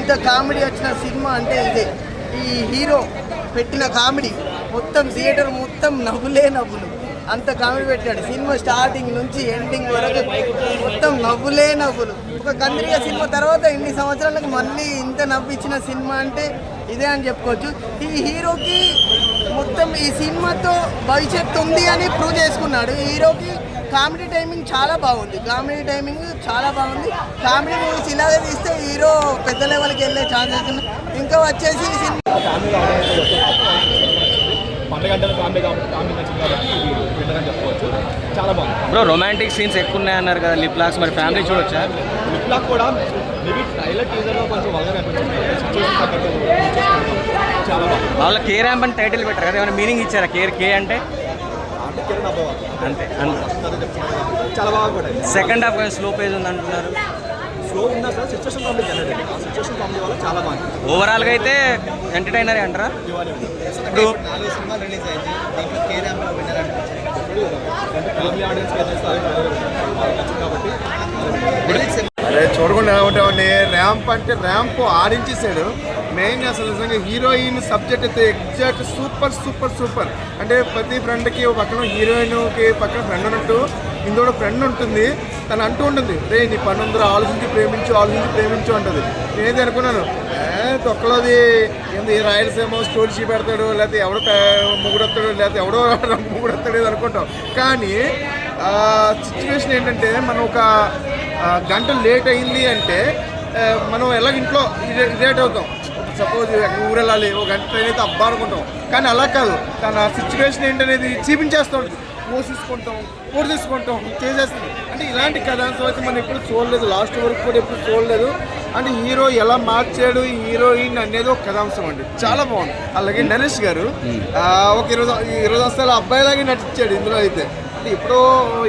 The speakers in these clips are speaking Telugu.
ఇంత కామెడీ వచ్చిన సినిమా అంటే ఇదే. ఈ హీరో పెట్టిన కామెడీ మొత్తం థియేటర్ మొత్తం నవ్వులే నవ్వులు, అంత కామెడీ పెట్టాడు. సినిమా స్టార్టింగ్ నుంచి ఎండింగ్ వరకు మొత్తం నవ్వులే నవ్వులు. ఒక కంద్రిగా సినిమా తర్వాత ఇన్ని సంవత్సరాలకు మళ్ళీ ఇంత నవ్విచ్చిన సినిమా అంటే ఇదే అని చెప్పుకోవచ్చు. ఈ హీరోకి మొత్తం ఈ సినిమాతో భవిష్యత్తు ఉంది అని ప్రూవ్ చేసుకున్నాడు. ఈ హీరోకి కామెడీ టైమింగ్ చాలా బాగుంది. కామెడీ మూవీస్ ఇలాగే తీస్తే హీరో పెద్ద లెవెల్కి వెళ్ళే ఛాన్సెస్ ఉన్నాయి. ఇంకా వచ్చేసి చాలా బాగుంది బ్రో. రొమాంటిక్ సీన్స్ ఎక్కువ ఉన్నాయన్నారు కదా, లిప్ లాక్స్, మరి ఫ్యామిలీ చూడొచ్చా? లిప్ లాక్ కూడా మేబీ ట్రైలర్ టీజర్లో కొంచెం వల్గర్ అనిపించింది. చాలా బాగుంది. వాళ్ళ కే ర్యాంప్ అని టైటిల్ పెట్టారు కదా, ఏమైనా మీనింగ్ ఇచ్చారా? కే అంటే అంతే చాలా బాగా కూడా. సెకండ్ హాఫ్ స్లో పేజ్ ఉంది అంటున్నారు. స్లో ఉందా sir? Situation comedy generate, situation comedy వల్ల చాలా బాగుంది. ఓవరాల్గా అయితే ఎంటర్టైనర్ అంటారా? ఇప్పుడు 4 సినిమాలు రిలీజ్ అయింది, దీంట్లో కే ర్యాంప్ విన్నర్ అనిపించింది. ఫ్యామిలీ ఆడియన్స్కి అయితే కాబట్టి అదే చూడకుండా ఏమంటామండి. ర్యాంప్ అంటే ర్యాంప్ ఆడించేసాడు. మెయిన్ అసలు నిజంగా హీరోయిన్ సబ్జెక్ట్ అయితే ఎగ్జాక్ట్ సూపర్. అంటే ప్రతి ఫ్రెండ్కి ఒక పక్కన హీరోయిన్కి పక్కన ఫ్రెండ్ ఉన్నట్టు ఇందులో ఫ్రెండ్ ఉంటుంది. తను అంటూ ఉంటుంది, రే నీ పని ఉందరూ, ఆలోచించి ప్రేమించు అంటుంది. నేనైతే అనుకున్నాను తొక్కలోది ఏంది రాయలసీమ స్టోరీ షీ పెడతాడు, లేకపోతే ఎవడో ముగ్గుడొస్తాడు, లేకపోతే ఎవడో ముగ్గుడొస్తాడు అనుకుంటాం. కానీ సిచ్యువేషన్ ఏంటంటే మనం ఒక గంట లేట్ అయింది అంటే మనం ఎలాగ ఇంట్లో ఇరేట్ అవుతాం. సపోజ్ ఊరు వెళ్ళాలి, ఒక గంట ట్రైన్ అయితే అబ్బా అనుకుంటాం. కానీ అలా కాదు, తన సిచ్యువేషన్ ఏంటనేది చూపించేస్తూ ఉంటుంది. పోసేసుకుంటాం చేసేస్తుంది. అంటే ఇలాంటి కథాంశం అయితే మనం ఎప్పుడు చూడలేదు, లాస్ట్ వరకు కూడా ఎప్పుడు చూడలేదు. అంటే హీరో ఎలా మార్చాడు ఈ హీరోయిన్ అనేది ఒక కథాంశం అండి, చాలా బాగుంది. అలాగే నరేష్ గారు ఒక 20 సంవత్సరాల అబ్బాయిలాగే నటించాడు ఇందులో అయితే. అంటే ఎప్పుడో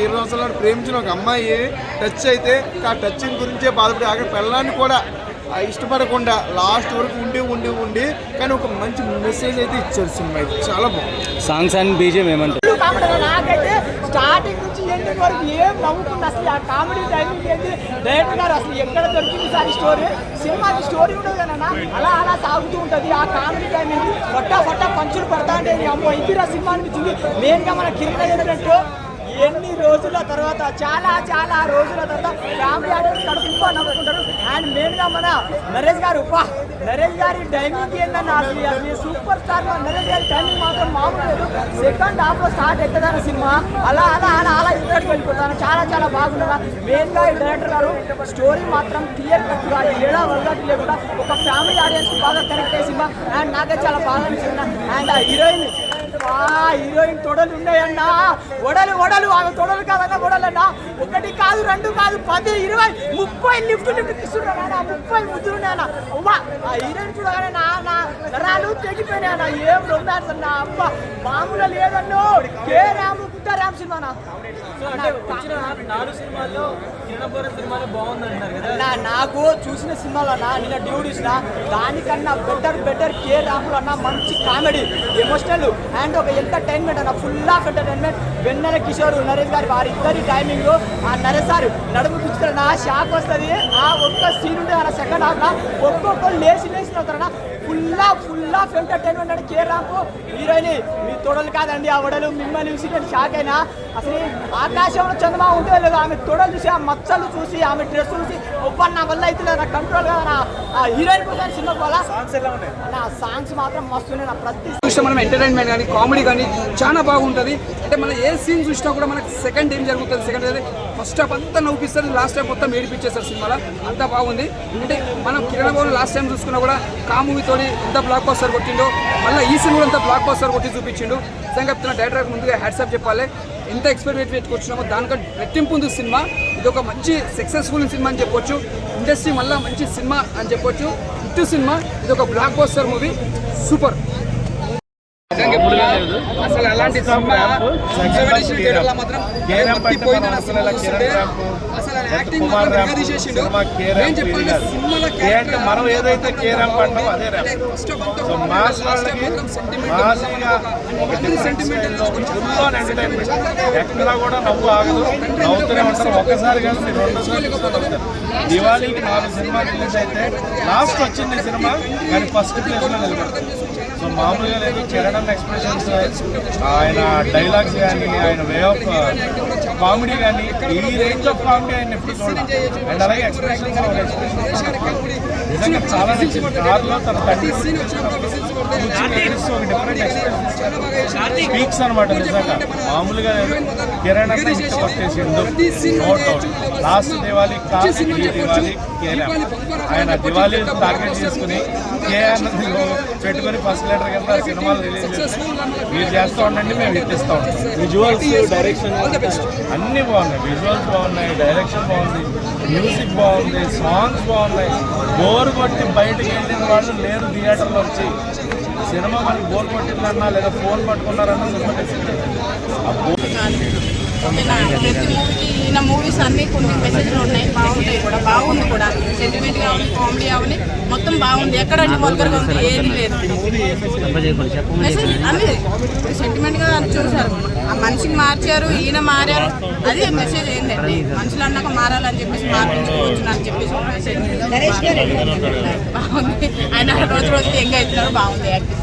20 సంవత్సరాలు ప్రేమించిన ఒక అమ్మాయి టచ్ అయితే ఆ టచింగ్ గురించే బాధపడి ఆఖరి పెళ్ళాన్ని కూడా ఇష్టపడకుండా లాస్ట్ వరకు ఉండి కానీ ఒక మంచి మెసేజ్ అయితే ఇచ్చారు సినిమా. అయితే చాలా బాగుంది. సాంగ్స్ అండ్ బీజిఎం ఏమంటారు? నాకైతే స్టార్టింగ్ నుంచి ఎండింగ్ వరకు ఏం నవ్వుకుంది. అసలు ఆ కామెడీ టైమింగ్ ఏంటి, డైరెక్టర్ గారు అసలు ఎక్కడ దొరికింది సార్ ఈ స్టోరీ? సినిమాకి స్టోరీ ఉండదు కదా, అలా సాగుతూ ఉంటుంది. ఆ కామెడీ టైమింగ్ ఫట్టా పంచులు పడతా అంటే అమ్మో ఇందిరా సినిమా అనిపించింది. మెయిన్గా మన కిరణ్ ఏంటంటే ఎన్ని రోజుల తర్వాత చాలా రోజుల తర్వాత ఫ్యామిలీ ఆడియన్స్ కడుపుగా నవ్వుకుంటారు. అండ్ మెయిన్గా మన నరేష్ గారి టైమింగ్ ఏంటన్నా అది సూపర్ స్టార్. నరేష్ గారి టైమింగ్ మాత్రం మామూలు లేదు. సెకండ్ హాఫ్లో స్టార్ట్ ఎక్కదాన సినిమా అలా ఇక్కడికి వెళ్ళిపోతాను. చాలా బాగుండగా మెయిన్గా ఈ డైరెక్టర్ గారు స్టోరీ మాత్రం క్లియర్ కట్గా ఏడా వల్గాటి లేకుండా ఒక ఫ్యామిలీ ఆడియన్స్కి బాగా కనెక్ట్ అయ్యే సినిమా. అండ్ నాకే చాలా బాగా అనిపించింది. అండ్ ఆ హీరోయిన్ తొడలు ఉన్నాయన్నా, వడలు ఆమె తొడలు కాదన్నా, వడలన్నా. 1 కాదు 2 కాదు 10 20 30 లిఫ్ట్ ఇస్తున్నాను. 30 ముద్దులున్నాయన్నా. అవ్వా ఆ హీరోయిన్ చూడగానే నా నరాలు తెగిపోయినాయన్నా. ఏం రొమాన్స్ అన్నా, అబ్బ మామూలు లేదన్నో. కే రామ్ రామ్ సినిమానా నాకు చూసిన సినిమాలన్నా నిన్న డ్యూడ్ ఇచ్చిన దానికన్నా బెటర్ కే రాములు అన్న మంచి కామెడీ, ఎమోషనల్ అండ్ ఒక ఎంటర్టైన్మెంట్ అన్న, ఫుల్ ఆఫ్ ఎంటర్టైన్మెంట్. వెన్నెల కిషోర్ నరేష్ గారి వారిద్దరి టైమింగ్, ఆ నరేష్ సార్ నడుము పిచ్చుతారన్న షాక్ వస్తుంది. ఆ ఒక్క సీన్ ఉంటుంది అన్న సెకండ్ హాఫ్ లా ఒక్కొక్కరు లేచి అవుతారన్న. ఫుల్ ఆఫ్ ఎంటర్టైన్మెంట్ అంటే కే రాంపు హీరోయిన్ మీ తొడలు కాదండి ఆ వడలు మిమ్మల్ని చూసి నేను షాక్ అయినా. అసలు ఆకాశంలో చంద్రమా ఉంటే లేదు, ఆమె తొడలు చూసి ఆ మచ్చలు చూసి ఆమె డ్రెస్ చూసి ఒప్ప నా వల్ల అయితే నా కంట్రోల్ కదా. ఆ హీరోయిన్ కోసం సినిమా వల్ల నా సాంగ్స్ మాత్రం మస్తున్నాయి. నా ప్రతి చూసినా మనం ఎంటర్టైన్మెంట్ కానీ కామెడీ కానీ చాలా బాగుంటుంది. అంటే మనం ఏ సీన్ చూసినా కూడా మనకు సెకండ్ ఏం జరుగుతుంది, సెకండ్ అయితే ఫస్ట్ హాఫ్ అంతా నవ్వుపిస్తుంది, లాస్ట్ టైం మొత్తం ఏడిపించేస్తారు సినిమాలో. అంతా బాగుంది. అంటే మనం కిరణ్ బాబు లాస్ట్ టైం చూసుకున్నా కూడా కామూవీతో ఎంత బ్లాక్ బస్టర్ కొట్టిండో, మళ్ళీ ఈ సినిమా అంతా బ్లాక్ బస్టర్ కొట్టి చూపించిండు. నిజంగా చెప్తున్న డైరెక్టర్ ముందుగా హ్యాట్సాప్ చెప్పాలి. ఎంత ఎక్స్పెక్ట్ పెట్టుకొచ్చినామో దానికంటే రెట్టింపు ఉంది సినిమా. ఇది ఒక మంచి సక్సెస్ఫుల్ సినిమా అని చెప్పొచ్చు. ఇండస్ట్రీ మళ్ళీ మంచి సినిమా అని చెప్పొచ్చు. హిట్ సినిమా, ఇది ఒక బ్లాక్ బస్టర్ మూవీ, సూపర్. చెప్తున్నా అసలు అలాంటి సినిమా సెవెంటీ థియేటర్లో మాత్రం మర్చిపోయిందని అసలు చూస్తుంటే అసలు యాక్టింగ్ మాత్రం తీసేసిండు. ఏం చెప్పాలి సినిమాలో క్యారెక్టర్ మనం ఏదైతే కేర్ ర్యాంప్ అంటామో అదే ర్యాంప్. సో మాస్ వాళ్ళకి మాస్గా ఒక సెంటిమెంట్ ఎక్కడా కూడా నవ్వు ఆగదు, నవ్వుతూనే ఉంటారు. ఒక్కసారి కాదు మీరు రెండోసారి చూస్తారు. దివాళీకి 4 సినిమాలు రిలీజ్ అయితే లాస్ట్ వచ్చింది సినిమా కానీ ఫస్ట్ ప్లేస్లో నిలబడతారు. సో మామూలుగా లేదు. చరణ్ ఎక్స్ప్రెషన్స్, ఆయన డైలాగ్స్ కానీ, ఆయన వే ఆఫ్ కామెడీ కానీ, ఈ రేంజ్ ఆఫ్ కామెడీ ఆయన ఎప్పుడు చూడాలి. అండ్ అలాగే ఎక్స్ప్రెషన్స్ నిజంగా చాలా నచ్చింది. కార్లో తన తండ్రి ఒక డిఫరెంట్ ఎక్స్ప్రెషన్ స్పీక్స్ అనమాట. నిజంగా మామూలుగా కిరణ్ అంటే కొట్టేసిండు, నో డౌట్. లాస్ట్ దివాళీ ఈ దివాళీ కేరళ ఆయన దివాళీ టార్గెట్ చేసుకుని కేఆర్ని పెట్టుకుని ఫస్ట్ లెటర్ కింద సినిమాలు రిలీజ్ చేసి మీరు చేస్తూ ఉండండి, మేము ఇప్పిస్తూ ఉంటాం. విజువల్స్, డైరెక్షన్ అన్నీ బాగున్నాయి. విజువల్స్ బాగున్నాయి, డైరెక్షన్ బాగుంది, మ్యూజిక్ బాగుంది, సాంగ్స్ బాగున్నాయి. బోర్ కొట్టి బయటకు వెళ్ళిన వాళ్ళు లేరు థియేటర్లో వచ్చి. సినిమా మనకి బోర్ కొట్టిందన్నా లేదా ఫోన్ పట్టుకున్నారన్నా ప్రతి మూవీకి ఈయన మూవీస్ అన్నీ కొన్ని మెసేజ్లు ఉన్నాయి, బాగుంటాయి కూడా, బాగుంది కూడా. సెంటిమెంట్ కావాలి, కామెడీ కావాలి, మొత్తం బాగుంది. ఎక్కడంటే వల్గర్గా ఉంది ఏది లేదు. మెసేజ్ అన్నీ సెంటిమెంట్గా చూశారు. ఆ మనిషిని మార్చారు, ఈయన మారారు. అదే మెసేజ్ ఏంటండి, మనుషులు అన్నాక మారాలని చెప్పేసి మార్పించుకోవచ్చు అని చెప్పేసి మెసేజ్ బాగుంది. ఆయన రోజు రోజుకి ఎంగా అవుతున్నారు, బాగుంది యాక్టింగ్.